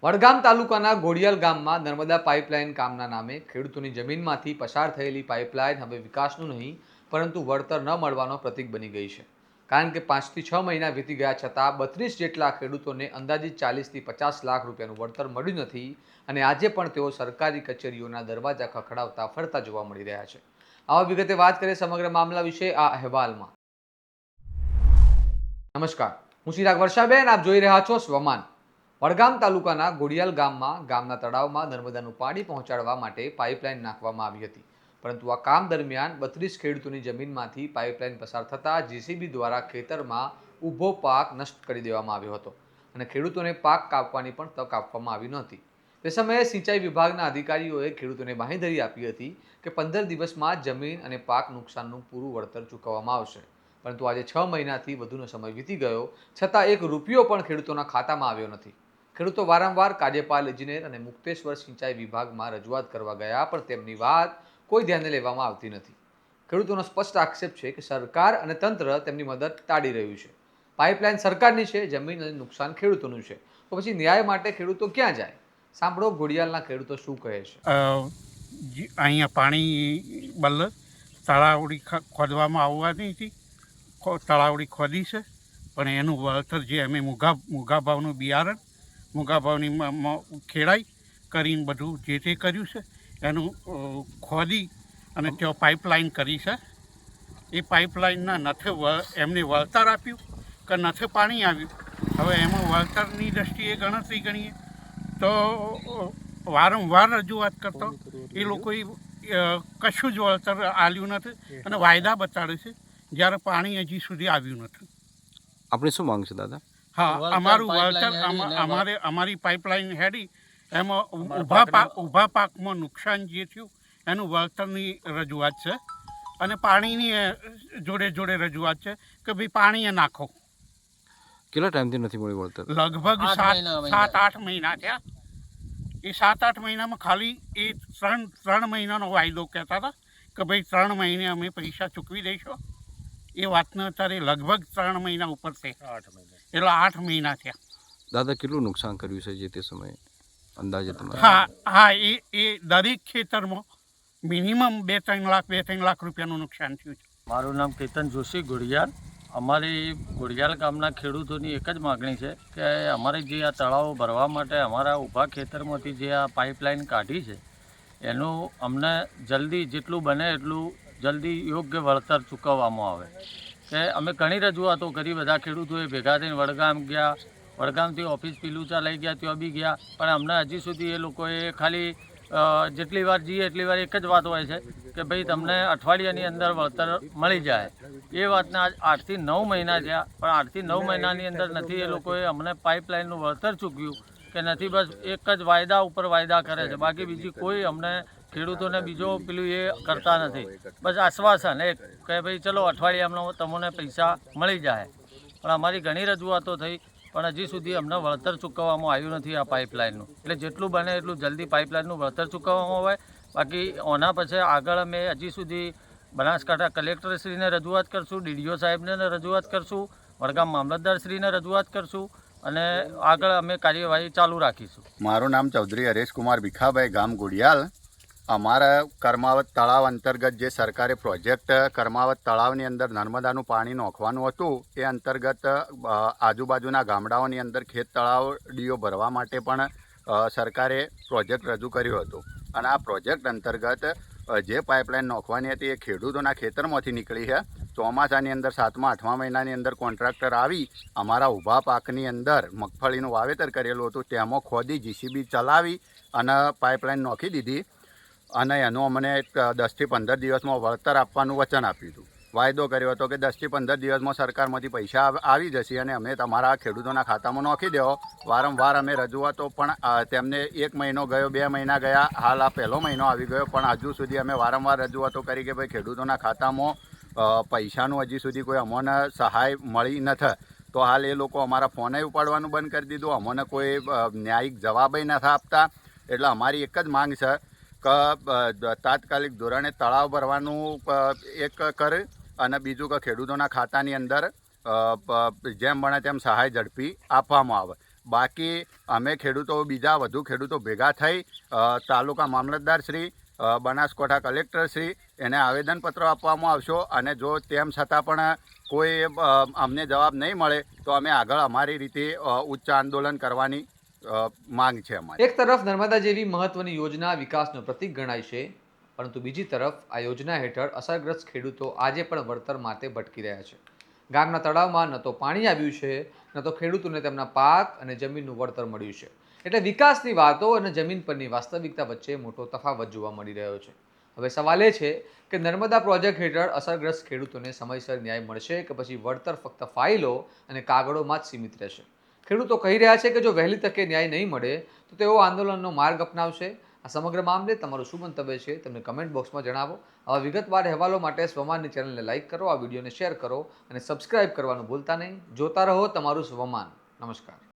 વડગામ તાલુકાના ઘોડિયાલ ગામમાં નર્મદા પાઇપલાઇન કામના નામે ખેડૂતોની જમીનમાંથી પસાર થયેલી પાઇપલાઇન હવે વિકાસનું નહીં પરંતુ વળતર ન મળવાનો પ્રતીક બની ગઈ છે. કારણ કે 5 થી 6 મહિના વીતી ગયા છતાં 32 જેટલા ખેડૂતોને અંદાજિત 40 થી 50 લાખ રૂપિયાનું વળતર મળ્યું નથી અને આજે પણ તેઓ સરકારી કચેરીઓના દરવાજા ખખડાવતા ફરતા જોવા મળી રહ્યા છે. આવા વિગતે વાત કરીએ સમગ્ર મામલા વિશે આ અહેવાલમાં. નમસ્કાર, હું ચિરાગ વર્ષાબેન, આપ જોઈ રહ્યા છો સ્વમાન. વડગામ તાલુકાના ઘોડિયાલ ગામમાં ગામના તળાવમાં નર્મદાનું પાણી પહોંચાડવા માટે પાઇપલાઇન નાખવામાં આવી હતી, પરંતુ આ કામ દરમિયાન 32 ખેડૂતોની જમીનમાંથી પાઇપલાઇન પસાર થતાં જેસીબી દ્વારા ખેતરમાં ઊભો પાક નષ્ટ કરી દેવામાં આવ્યો હતો અને ખેડૂતોને પાક કાપવાની પણ તક આપવામાં આવી નહોતી. તે સમયે સિંચાઈ વિભાગના અધિકારીઓએ ખેડૂતોને બાંહેધરી આપી હતી કે 15 દિવસમાં જમીન અને પાક નુકસાનનું પૂરું વળતર ચૂકવવામાં આવશે, પરંતુ આજે 6 મહિનાથી વધુનો સમય વીતી ગયો છતાં એક રૂપિયો પણ ખેડૂતોના ખાતામાં આવ્યો નથી. ખેડૂતો વારંવાર કાર્યપાલ ઇજનેર અને મુક્તેશ્વર સિંચાઈ વિભાગમાં રજૂઆત કરવા ગયા પણ તેમની વાત કોઈ ધ્યાને લેવામાં આવતી નથી. ખેડૂતોનો સ્પષ્ટ આક્ષેપ છે કે સરકાર અને તંત્ર તેમની મદદ ટાળી રહ્યું છે. પાઇપલાઇન સરકારની છે, જમીન અને નુકસાન ખેડૂતોનું છે, તો પછી ન્યાય માટે ખેડૂતો ક્યાં જાય? સાંભળો ઘોડિયાલના ખેડૂતો શું કહે છે. અહીંયા પાણી બદલે તળાવડી ખોદવામાં આવવાની હતી. તળાવડી ખોદી છે પણ એનું વળતર જે અમે મૂઘા ભાવનું બિયારણ, મૂઘા ભાવની ખેડાઈ કરીને બધું જે તે કર્યું છે એનું ખોદી અને ત્યાં પાઇપલાઇન કરી છે. એ પાઇપલાઇનના નથી એમને વળતર આપ્યું કે નથી પાણી આવ્યું. હવે એમાં વળતરની દૃષ્ટિએ ગણતરી ગણીએ તો વારંવાર રજૂઆત કરતો એ લોકોએ કશું જ વળતર આપ્યું નથી અને વાયદા બતાડે છે જ્યારે પાણી હજી સુધી આવ્યું નથી. આપણી શું માંગ છે દાદા? હા, અમારું વળતર અમારી પાઇપલાઇન હેડી એમાં ઊભા પાકમાં નુકસાન જે થયું એનું વળતરની રજૂઆત છે અને પાણીની જોડે જોડે રજૂઆત છે કે ભાઈ પાણીએ નાખો. કેટલા ટાઈમથી નથી મળ્યું વળતર? લગભગ 7-8 મહિના થયા. એ 7-8 મહિનામાં ખાલી એ 3 મહિનાનો વાયદો કહેતા હતા કે ભાઈ 3 મહિને અમે પૈસા ચૂકવી દઈશું. એ વાતને અત્યારે લગભગ 3 મહિના ઉપર છે, એટલે 8 મહિના થયા. દાદા, કેટલું નુકસાન કર્યું છે જે તે સમયે અંદાજે તમારે? હા, એ દરેક ખેતરમાં મિનિમમ 2-3 લાખ રૂપિયાનું નુકસાન થયું છે. મારું નામ કેતન જોશી, ઘોડિયાલ. અમારી ઘોડિયાલ ગામના ખેડૂતોની એક જ માગણી છે કે અમારે જે આ તળાવો ભરવા માટે અમારા ઊભા ખેતરમાંથી જે આ પાઇપલાઇન કાઢી છે એનું અમને જલ્દી જેટલું બને એટલું જલ્દી યોગ્ય વળતર ચૂકવવામાં આવે. કે અમે ઘણી રજૂઆતો કરી, બધા ખેડૂતોએ ભેગા થઈને વડગામ ગયા, વડગામથી ઓફિસ પીલુચા લઈ ગયા, ત્યાં બી ગયા, પણ અમને હજી સુધી એ લોકોએ ખાલી જેટલી વાર જઈએ એટલી વાર એક જ વાત હોય છે કે ભાઈ તમને અઠવાડિયાની અંદર વળતર મળી જાય. એ વાતના આજ 8 થી 9 મહિના થયા, પણ 8 થી 9 મહિનાની અંદર નથી એ લોકોએ અમને પાઇપલાઇનનું વળતર ચૂક્યું કે નથી. બસ એક જ વાયદા ઉપર વાયદા કરે છે, બાકી બીજી કોઈ અમને ખેડૂતોને બીજો પેલું એ કરતા નથી. બસ આશ્વાસન એક કે ભાઈ ચલો અઠવાડિયામાં તમને પૈસા મળી જાય. પણ અમારી ઘણી રજૂઆતો થઈ પણ હજી સુધી અમને વળતર ચૂકવવામાં આવ્યું નથી આ પાઇપલાઇનનું. એટલે જેટલું બને એટલું જલ્દી પાઇપલાઇનનું વળતર ચૂકવવામાં આવે. બાકી ઓના પછી આગળ અમે હજી સુધી બનાસકાંઠા કલેક્ટરશ્રીને રજૂઆત કરશું, ડીડીઓ સાહેબને રજૂઆત કરશું, વડગામ મામલતદારશ્રીને રજૂઆત કરશું અને આગળ અમે કાર્યવાહી ચાલુ રાખીશું. મારું નામ ચૌધરી હરેશકુમાર ભીખાભાઈ, ગામ ઘોડિયાલ. અમારા કર્માવત તળાવ અંતર્ગત જે સરકારે પ્રોજેક્ટ કર્માવત તળાવની અંદર નર્મદાનું પાણી નાખવાનું હતું એ અંતર્ગત આજુબાજુના ગામડાઓની અંદર ખેત તળાવડીઓ ભરવા માટે પણ સરકારે પ્રોજેક્ટ રજૂ કર્યો હતો અને આ પ્રોજેક્ટ અંતર્ગત જે પાઇપલાઇન નાખવાની હતી એ ખેડૂતોના ખેતરમાંથી નીકળી છે. ચોમાસાની અંદર 7મા-8મા મહિનાની અંદર કોન્ટ્રાક્ટર આવી અમારા ઊભા પાકની અંદર મગફળીનું વાવેતર કરેલું હતું તેમાં ખોદી જીસીબી ચલાવી અને પાઇપલાઇન નાખી દીધી અને એનું અમને 10 થી 15 દિવસમાં વળતર આપવાનું વચન આપ્યું હતું. વાયદો કર્યો હતો કે 10 થી 15 દિવસમાં સરકારમાંથી પૈસા આવી જશે અને અમે તમારા ખેડૂતોના ખાતામાં નાખી દેવો. વારંવાર અમે રજૂઆતો પણ તેમને 1 મહિનો ગયો, 2 મહિના ગયા, હાલ આ 1લો મહિનો આવી ગયો, પણ હજુ સુધી અમે વારંવાર રજૂઆતો કરી કે ભાઈ ખેડૂતોના ખાતામાં પૈસાનું હજી સુધી કોઈ અમને સહાય મળી નથી. તો હાલ એ લોકો અમારા ફોને ઉપાડવાનું બંધ કરી દીધું, અમને કોઈ ન્યાયિક જવાબય નથી આપતા. એટલે અમારી એક જ માંગ છે કે તાત્કાલિક ધોરણે તળાવ ભરવાનું એક કરે અને બીજું કે ખેડૂતોના ખાતાની અંદર જેમ બને તેમ સહાય ઝડપી આપવામાં આવે. બાકી અમે ખેડૂતો બીજા વધુ ખેડૂતો ભેગા થઈ તાલુકા મામલતદાર શ્રી બનાસકાંઠા કલેક્ટર શ્રી એને આવેદનપત્ર આપવામાં આવશો અને જો તેમ છતાં પણ કોઈ અમને જવાબ નહીં મળે તો અમે આગળ અમારી રીતે ઉચ્ચ આંદોલન કરવાની માંગ છે અમારી. એક તરફ નર્મદા જેવી મહત્વની યોજના વિકાસનું પ્રતીક ગણાય છે, પરંતુ બીજી તરફ આ યોજના હેઠળ અસરગ્રસ્ત ખેડૂતો આજે પણ વળતર માટે ભટકી રહ્યા છે. ગામના તળાવમાં ન તો પાણી આવ્યું છે, ન તો ખેડૂતોને તેમના પાક અને જમીનનું વળતર મળ્યું છે. એટલે વિકાસની વાતો અને જમીન પરની વાસ્તવિકતા વચ્ચે મોટો તફાવત જોવા મળી રહ્યો છે. હવે સવાલ એ છે કે નર્મદા પ્રોજેક્ટ હેઠળ અસરગ્રસ્ત ખેડૂતોને સમયસર ન્યાય મળશે કે પછી વળતર ફક્ત ફાઇલો અને કાગળોમાં જ સીમિત રહેશે. ખેડૂતો કહી રહ્યા છે કે જો વહેલી તકે ન્યાય નહીં મળે તો તેઓ આંદોલનનો માર્ગ અપનાવશે. આ સમગ્ર મામલે તમારું શું મંતવ્ય છે તમને કમેન્ટ બોક્સમાં જણાવો. આવા વિગતવાર અહેવાલો માટે સ્વમાનની ચેનલને લાઇક કરો, આ વિડીયોને શેર કરો અને સબસ્ક્રાઇબ કરવાનું ભૂલતા નહીં. જોતા રહો તમારું સ્વમાન. નમસ્કાર.